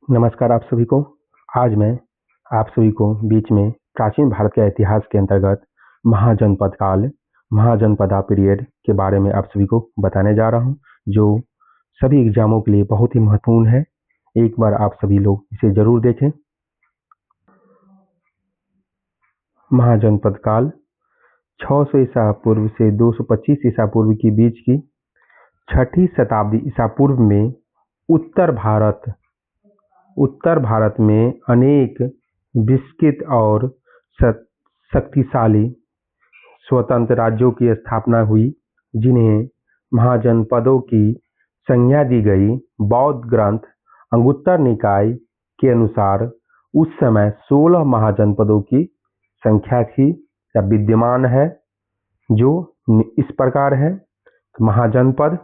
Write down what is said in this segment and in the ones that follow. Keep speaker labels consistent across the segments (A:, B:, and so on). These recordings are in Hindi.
A: नमस्कार आप सभी को। आज मैं आप सभी को बीच में प्राचीन भारत के इतिहास के अंतर्गत महाजनपद काल, महाजनपदा पीरियड के बारे में आप सभी को बताने जा रहा हूं, जो सभी एग्जामों के लिए बहुत ही महत्वपूर्ण है। एक बार आप सभी लोग इसे जरूर देखें। महाजनपद काल 600 ईसा पूर्व से 225 ईसा पूर्व के बीच की 6ठी शताब्दी ईसा पूर्व में उत्तर भारत में अनेक विस्तृत और शक्तिशाली स्वतंत्र राज्यों की स्थापना हुई, जिन्हें महाजनपदों की संज्ञा दी गई। बौद्ध ग्रंथ अंगुत्तर निकाय के अनुसार उस समय 16 महाजनपदों की संख्या थी या विद्यमान है, जो इस प्रकार है। महाजनपद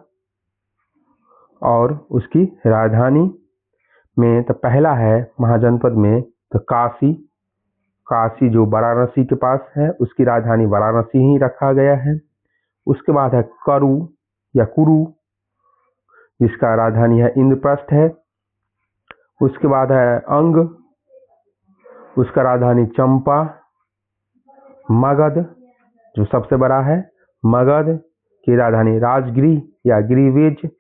A: और उसकी राजधानी में तो पहला है महाजनपद में तो काशी जो वाराणसी के पास है, उसकी राजधानी वाराणसी ही रखा गया है। उसके बाद है कुरु, जिसका राजधानी है इंद्रप्रस्थ है। उसके बाद है अंग, उसका राजधानी चंपा। मगध जो सबसे बड़ा है, मगध की राजधानी राजगिरी या गिरिवेज।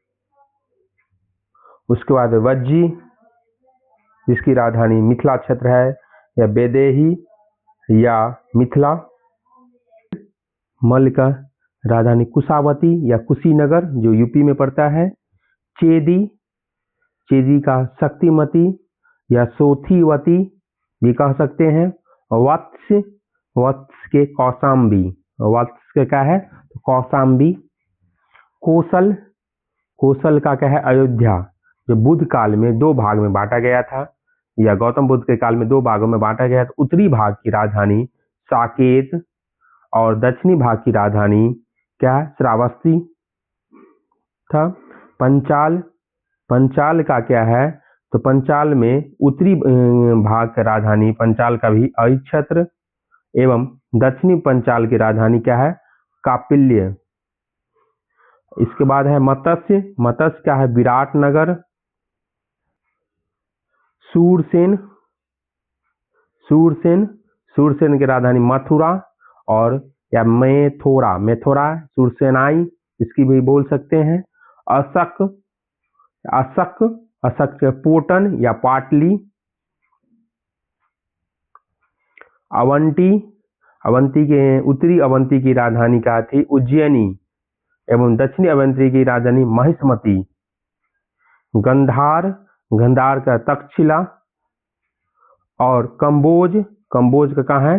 A: उसके बाद वज्जी, जिसकी राजधानी मिथिला क्षेत्र है या वैदेही या मिथिला। मल्ल का राजधानी कुशावती या कुशीनगर जो यूपी में पड़ता है। चेदी का शक्तिमती या सोथीवती भी कह सकते हैं। वत्स के कौशाम्बी, वत्स के क्या है कौशाम्बी। कोसल का क्या है अयोध्या, जो बुद्ध काल में 2 भाग में बांटा गया था या गौतम बुद्ध के काल में 2 भागों में बांटा गया। तो उत्तरी भाग की राजधानी साकेत और दक्षिणी भाग की राजधानी क्या श्रावस्ती था। पंचाल का क्या है तो पंचाल में उत्तरी भाग की राजधानी पंचाल का भी अहिच्छत्र एवं दक्षिणी पंचाल की राजधानी क्या है कापिल्य। इसके बाद है मत्स्य क्या है विराटनगर। सूरसेन की राजधानी मथुरा और या मेथोरा सूरसेनाई इसकी भी बोल सकते हैं। अशक पोटन या पाटली। अवंती के उत्तरी अवंती की राजधानी क्या थी उज्जैनी एवं दक्षिणी अवंती की राजधानी महिष्मती। गंधार का तक्षशिला और कंबोज का कहाँ है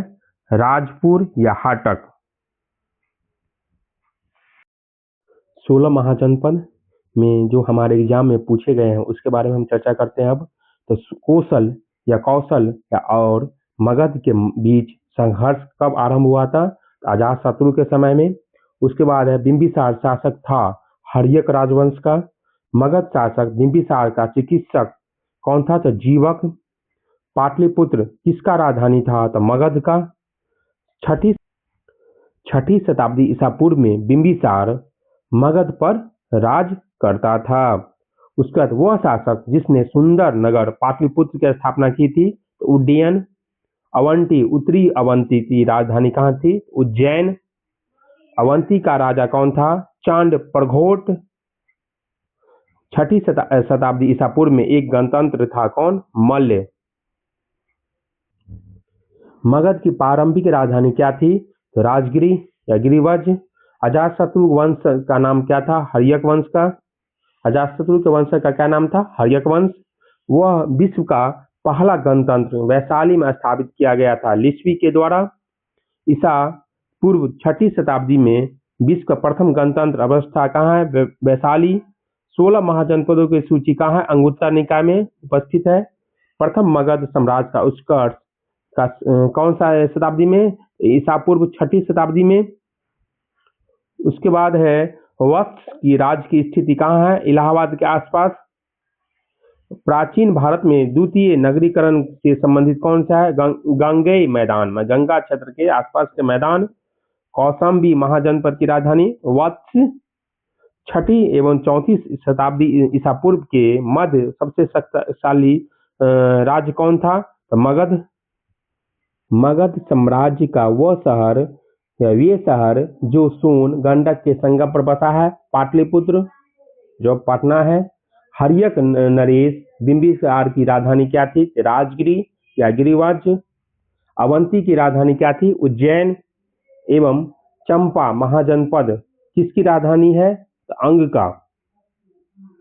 A: राजपुर या हाटक। 16 महाजनपद में जो हमारे एग्जाम में पूछे गए हैं उसके बारे में हम चर्चा करते हैं। अब तो कौशल और मगध के बीच संघर्ष कब आरंभ हुआ था, अजातशत्रु के समय में। उसके बाद है बिंबिसार शासक था हर्यक राजवंश का। मगध शासक बिंबिसार का चिकित्सक कौन था तो जीवक। पाटलिपुत्र किसका राजधानी था तो मगध का। 6ठी शताब्दी ईसा पूर्व में बिंबिसार मगध पर राज करता था। उसके बाद वह शासक जिसने सुंदर नगर पाटलिपुत्र की स्थापना की थी तो उड्डयन। अवंती उत्तरी अवंती की राजधानी कहाँ थी उज्जैन। अवंती का राजा कौन था चांड प्रघोट। 6ठी शताब्दी ईसा पूर्व में एक गणतंत्र था कौन मल्ल। मगध की प्रारंभिक राजधानी क्या थी तो राजगिरी या गिरिवज। अजातशत्रु वंश का नाम क्या था हर्यक वंश का। अजातशत्रु के वंश का क्या नाम था हर्यक वंश। वह विश्व का पहला गणतंत्र वैशाली में स्थापित किया गया था लिच्छवी के द्वारा। ईसा पूर्व 6ठी शताब्दी में विश्व का प्रथम गणतंत्र अवस्था कहाँ है वैशाली। 16 महाजनपदों की सूची कहाँ है अंगुत्तर निकाय में उपस्थित है। प्रथम मगध साम्राज्य का उत्कर्ष का कौन सा शताब्दी में ईसा पूर्व 6ठी शताब्दी में। उसके बाद है वत्स की राज्य की स्थिति कहाँ है इलाहाबाद के आसपास। प्राचीन भारत में द्वितीय नगरीकरण से संबंधित कौन सा है गंगेय मैदान में गंगा क्षेत्र के आसपास के मैदान। कौशाम्बी महाजनपद की राजधानी वत्स। 6ठी एवं 34 शताब्दी ईसा पूर्व के मध्य सबसे शक्तिशाली राज्य कौन था? तो मगध। मगध साम्राज्य का वह शहर या वे शहर जो सोन गंडक के संगम पर बसा है, पाटलिपुत्र जो पटना है। हर्यक नरेश बिंबिसार की राजधानी क्या थी? राजगिरी या गिरिवज। अवंती की राजधानी क्या थी? उज्जैन। एवं चंपा महाजनपद किसकी राजधानी है? तो अंग का।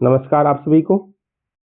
A: नमस्कार आप सभी को।